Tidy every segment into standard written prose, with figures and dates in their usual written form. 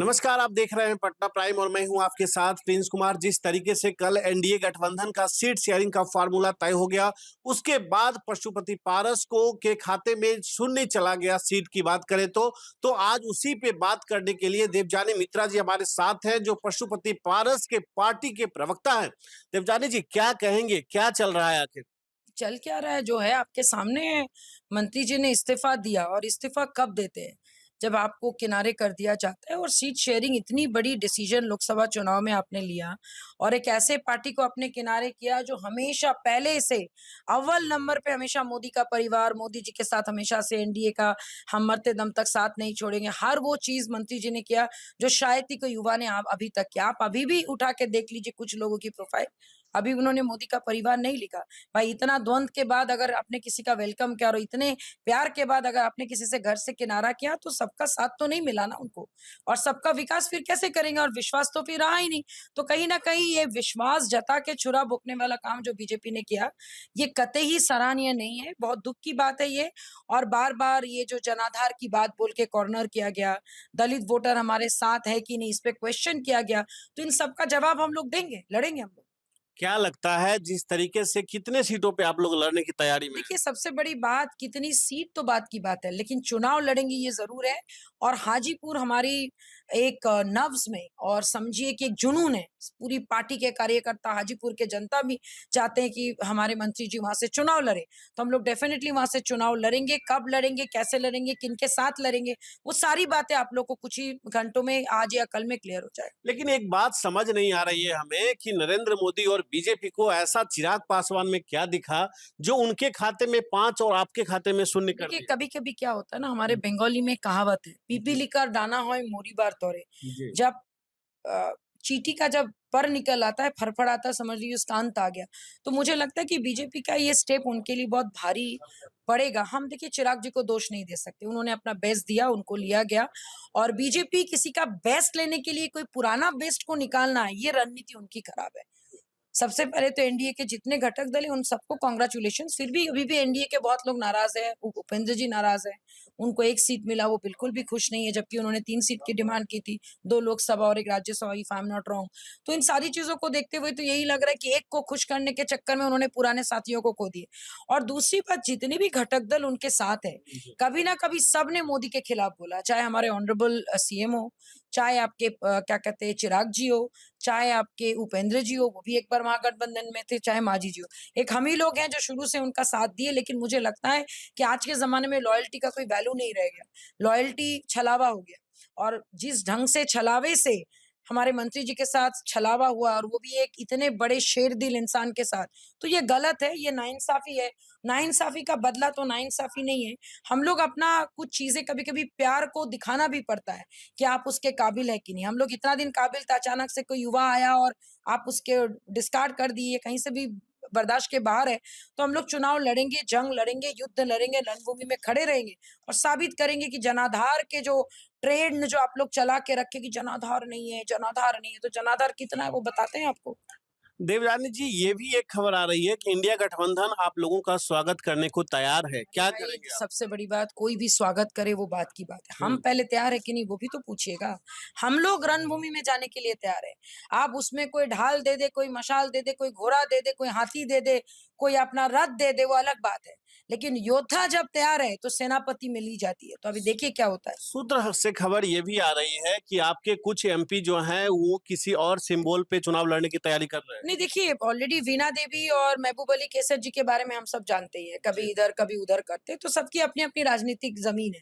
नमस्कार, आप देख रहे हैं पटना प्राइम और मैं हूं आपके साथ प्रिंस कुमार। जिस तरीके से कल एनडीए गठबंधन का सीट शेयरिंग का फार्मूला तय हो गया, उसके बाद पशुपति पारस को के खाते में शून्य चला गया। सीट की बात करें तो आज उसी पे बात करने के लिए देवजानी मित्रा जी हमारे साथ हैं, जो पशुपति पारस के पार्टी के प्रवक्ता हैं। देवजानी जी, क्या कहेंगे, क्या चल रहा है आखिर? चल क्या रहा है जो है आपके सामने है। मंत्री जी ने इस्तीफा दिया और इस्तीफा कब देते हैं? जब आपको किनारे कर दिया जाता है। और सीट शेयरिंग इतनी बड़ी डिसीजन लोकसभा चुनाव में आपने लिया और एक ऐसे पार्टी को आपने किनारे किया जो हमेशा पहले से अव्वल नंबर पे हमेशा मोदी का परिवार, मोदी जी के साथ हमेशा से एनडीए का हम मरते दम तक साथ नहीं छोड़ेंगे। हर वो चीज मंत्री जी ने किया जो शायद ही कोई युवा ने आप अभी तक किया। आप अभी भी उठा के देख लीजिए कुछ लोगों की प्रोफाइल, अभी उन्होंने मोदी का परिवार नहीं लिखा। भाई इतना द्वंद के बाद अगर आपने किसी का वेलकम किया और इतने प्यार के बाद अगर आपने किसी से घर से किनारा किया तो सबका साथ तो नहीं मिला ना उनको। और सबका विकास फिर कैसे करेंगे? और विश्वास तो फिर रहा ही नहीं। तो कहीं ना कहीं ये विश्वास जता के छुरा भोंकने वाला काम जो बीजेपी ने किया, ये कतई सराहनीय नहीं है। बहुत दुख की बात है ये। और बार बार ये जो जनाधार की बात बोल के कॉर्नर किया गया, दलित वोटर हमारे साथ है कि नहीं इस पे क्वेश्चन किया गया, तो इन सबका जवाब हम लोग देंगे, लड़ेंगे हम लोग। क्या लगता है जिस तरीके से कितने सीटों पे आप लोग लड़ने की तैयारी में हैं? देखिए, सबसे बड़ी बात कितनी सीट तो बात की बात है, लेकिन चुनाव लड़ेंगे ये ज़रूर है। और हाजीपुर हमारी एक नब्ज़ में और समझिए कि एक जुनून है। पूरी पार्टी के कार्यकर्ता, हाजीपुर के जनता भी चाहते हैं कि हमारे मंत्री जी वहाँ से चुनाव लड़ें। तो हम लोग डेफ़िनिटली वहाँ से चुनाव लड़ेंगे। कब लड़ेंगे, कैसे लड़ेंगे, किनके साथ लड़ेंगे, वो सारी बातें आप लोग को कुछ ही घंटों में आज या कल में क्लियर हो जाएगा। लेकिन एक बात समझ नहीं आ रही है हमें कि नरेंद्र मोदी और बीजेपी को ऐसा चिराग पासवान में क्या दिखा जो उनके खाते में 5 और आपके खाते में शून्य कर देखिए, दिया? कभी-कभी क्या होता है ना, हमारे बंगाली में कहावत है, जी, "पिपीलिकार दाना होय मोरी बार तोरे"। जी। जब चींटी का जब पर निकल आता है, फड़फड़ाता है, समझ लीजिए उसका अंत आ गया। तो मुझे लगता है कि बीजेपी का ये स्टेप उनके लिए बहुत भारी पड़ेगा। हम देखिए चिराग जी को दोष नहीं दे सकते, उन्होंने अपना बेस्ट दिया, उनको लिया गया। और बीजेपी किसी का बेस्ट लेने के लिए कोई पुराना बेस्ट को निकालना है, ये रणनीति उनकी खराब है। सबसे पहले तो एनडीए के जितने घटक दल हैं, उन सबको कांग्रेचुलेशंस। फिर भी अभी भी एनडीए के बहुत लोग नाराज़ हैं, उपेंद्र जी नाराज़ हैं। उनको 1 सीट मिला, वो बिल्कुल भी खुश नहीं है, जबकि उन्होंने 3 सीट की डिमांड की थी, 2 लोकसभा और 1 Rajya Sabha if I am not wrong. तो इन सारी चीज़ों को देखते हुए तो यही लग रहा है कि एक को खुश करने के चक्कर में उन्होंने पुराने साथियों को खो दिए। और दूसरी बात, जितने भी घटक दल उनके साथ हैं, कभी ना कभी सबने मोदी के खिलाफ बोला, चाहे हमारे ऑनरेबल सीएम हो, चाहे आपके क्या कहते हैं चिराग जी हो, चाहे आपके उपेंद्र जी हो, वो भी एक बार महागठबंधन में थे, चाहे मांझी जी हो। एक हम ही लोग हैं जो शुरू से उनका साथ दिए, लेकिन मुझे लगता है कि आज के ज़माने में लॉयल्टी का कोई वैल्यू नहीं रह गया। लॉयल्टी छलावा हो गया। और जिस ढंग से छलावे से हमारे मंत्री जी के साथ छलावा हुआ, और वो भी एक इतने बड़े शेर-दिल इंसान के साथ, तो ये गलत है, ये नाइंसाफ़ी है। नाइंसाफ़ी का बदला तो नाइंसाफ़ी नहीं है। हम लोग अपना कुछ चीज़ें कभी-कभी प्यार को दिखाना भी पड़ता है। कि आप उसके काबिल है कि नहीं। हम लोग इतना दिन काबिल थे, अचानक से कोई युवा आया और आप उसके डिस्कार्ड कर दिए, कहीं से भी बर्दाश्त के बाहर है। तो हम लोग चुनाव लड़ेंगे, जंग लड़ेंगे, युद्ध लड़ेंगे, रणभूमि में खड़े रहेंगे और साबित करेंगे कि जनाधार के जो ट्रेंड जो आप लोग चला के रखे कि जनाधार नहीं है, जनाधार नहीं है, तो जनाधार कितना है वो बताते हैं आपको? देवयानी जी, ये भी एक खबर आ रही है कि इंडिया गठबंधन आप लोगों का स्वागत करने को तैयार है। अरे क्या भाई, करेंगे आप? सबसे बड़ी बात, कोई भी स्वागत करे वो बात की बात है। हम हुँ। पहले तैयार है कि नहीं वो भी तो पूछिएगा। हम लोग रणभूमि में जाने के लिए तैयार हैं। आप उसमें कोई ढाल दे दे, कोई मशाल दे दे, कोई घोड़ा दे दे, कोई हाथी दे दे, कोई अपना रथ दे दे, वो अलग बात है। लेकिन योद्धा जब तैयार है तो सेनापति में ली जाती है। तो अभी देखिए क्या होता है। सूत्र से खबर ये भी आ रही है कि आपके कुछ एमपी जो हैं वो किसी और सिंबल पे चुनाव लड़ने की तैयारी कर रहे हैं। नहीं देखिए, ऑलरेडी वीणा देवी और महबूब अली कैसर जी के बारे में हम सब जानते ही हैं, कभी जी। इधर कभी उधर करते, तो सबकी अपनी-अपनी राजनीतिक ज़मीन है।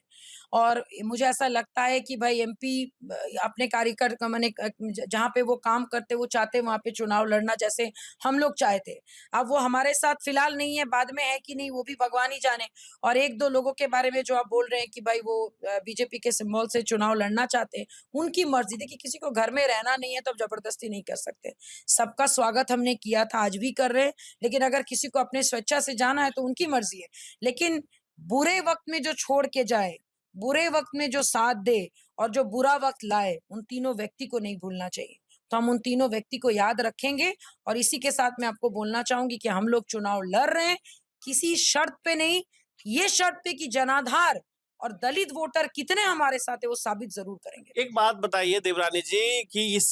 और मुझे ऐसा लगता है कि भाई एमपी अपने कार्यकर्ता माने जहाँ पे वो काम करते, वो चाहते हैं वहाँ पे चुनाव लड़ना जैसे हम लोग चाहे थे। अब वो हमारे साथ फिलहाल नहीं है, बाद में है कि नहीं वो भी भगवान ही जाने। और 1-2 लोगों के बारे में जो आप बोल रहे हैं कि भाई वो बीजेपी के सिंबल से चुनाव लड़ना चाहते हैं, उनकी मर्ज़ी। देखिए, किसी को घर में रहना नहीं है तो आप ज़बरदस्ती नहीं कर सकते। सबका स्वागत हमने किया था, आज भी कर रहे हैं, लेकिन अगर किसी को अपने स्वेच्छा से जाना है तो उनकी मर्ज़ी है। लेकिन बुरे वक़्त में जो छोड़ के जाए, बुरे वक़्त में जो साथ दे और जो बुरा वक़्त लाए, उन तीनों व्यक्ति को नहीं भूलना चाहिए। तो हम उन तीनों व्यक्ति को याद रखेंगे। और इसी के साथ मैं आपको बोलना चाहूँगी कि हम लोग चुनाव लड़ रहे हैं, किसी शर्त पे नहीं, ये शर्त पे कि जनाधार और दलित वोटर कितने हमारे साथ है वो साबित जरूर करेंगे। एक बात बताइए देवरानी जी कि इस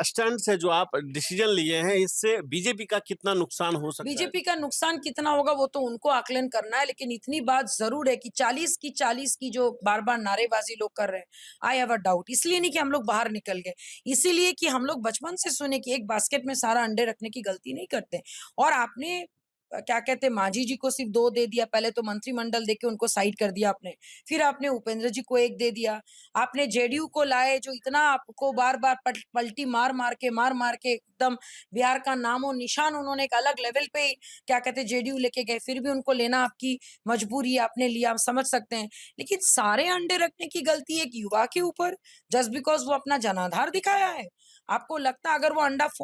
स्टंट से जो आप डिसीजन लिए हैं इससे बीजेपी का कितना नुकसान हो सकता है? बीजेपी का नुकसान कितना होगा वो तो उनको आकलन करना है, लेकिन इतनी बात जरूर है कि 40 की जो बार-बार नारेबाजी लोग कर रहे हैं, आई हैव अ डाउट। इसलिए नहीं कि हम लोग बाहर निकल गए, इसीलिए कि हम लोग बचपन से सुने कि एक बास्केट में सारा अंडे रखने की गलती नहीं करते। और आपने क्या कहते हैं मांझी जी को सिर्फ 2 दे दिया, पहले तो मंत्रिमंडल देके उनको साइड कर दिया आपने, फिर आपने उपेंद्र जी को 1 दे दिया, आपने जेडीयू को लाए जो इतना आपको बार-बार पलटी मार-मार के एकदम बिहार का नामो निशान उन्होंने एक अलग लेवल पे ही क्या कहते हैं जेडीयू लेके गए, फिर भी उनको लेना आपकी मजबूरी है, आपने लिया, हम समझ सकते हैं। लेकिन सारे अंडे रखने की गलती एक युवा के ऊपर जस्ट बिकॉज़ वो अपना जनाधार दिखाया है। आपको लगता है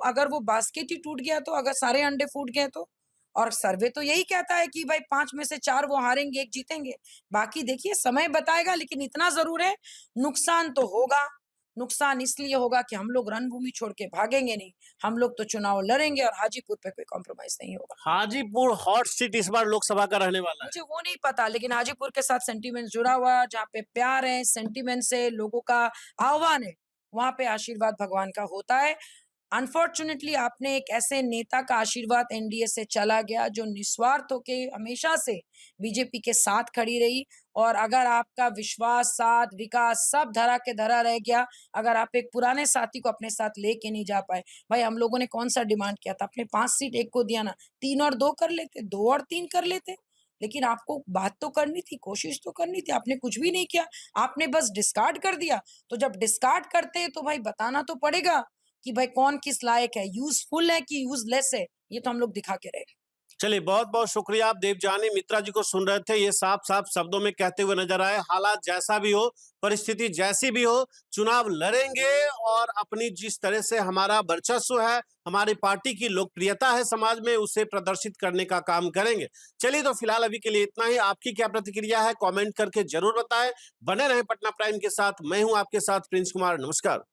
अगर वो बास्केट ही टूट गया तो, अगर सारे अंडे फूट गए तो? और सर्वे तो यही कहता है कि भाई 5 में से 4 वो हारेंगे, 1 जीतेंगे। बाकी देखिए समय बताएगा, लेकिन इतना ज़रूर है, नुकसान तो होगा। नुकसान इसलिए होगा कि हम लोग रणभूमि छोड़ के भागेंगे नहीं। हम लोग तो चुनाव लड़ेंगे और हाजीपुर पे कोई कॉम्प्रोमाइज़ नहीं होगा। हाजीपुर हॉट सीट इस बार लोकसभा का रहने वाला है। मुझे वो नहीं पता, लेकिन हाजीपुर के साथ सेंटीमेंट जुड़ा हुआ है, जहाँ पे प्यार है, सेंटीमेंट से लोगों का आह्वान है, वहाँ पे आशीर्वाद भगवान का होता है। अनफॉर्च्यूनेटली आपने एक ऐसे नेता का आशीर्वाद एनडीए से चला गया जो निस्वार्थ होके हमेशा से बीजेपी के साथ खड़ी रही। और अगर आपका विश्वास, साथ, विकास सब धरा के धरा रह गया, अगर आप एक पुराने साथी को अपने साथ लेके नहीं जा पाए, भाई हम लोगों ने कौन सा डिमांड किया था? आपने 5 सीट 1 को दिया ना, 3 और 2 कर लेते, 2 और 3 कर लेते। लेकिन आपको बात तो करनी थी, कोशिश तो करनी थी, आपने कुछ भी नहीं किया, आपने बस डिस्कार्ड कर दिया। तो जब डिस्कार्ड करते हैं तो भाई बताना तो पड़ेगा कि भाई कौन किस लायक है, यूज़फुल है कि यूज़लेस है, ये तो हम लोग दिखा के रहे। चलिए बहुत-बहुत शुक्रिया। आप देवजानी मित्रा जी को सुन रहे थे। ये साफ-साफ शब्दों में कहते हुए नजर आए, हालात जैसा भी हो, परिस्थिति जैसी भी हो, चुनाव लड़ेंगे और अपनी जिस तरह से हमारा वर्चस्व है, हमारी पार्टी की लोकप्रियता है समाज में, उसे प्रदर्शित करने का काम करेंगे। चलिए तो फिलहाल अभी के लिए इतना ही। आपकी क्या प्रतिक्रिया है कमेंट करके जरूर बताएं। बने रहें पटना प्राइम के साथ। मैं हूं आपके साथ प्रिंस कुमार। नमस्कार।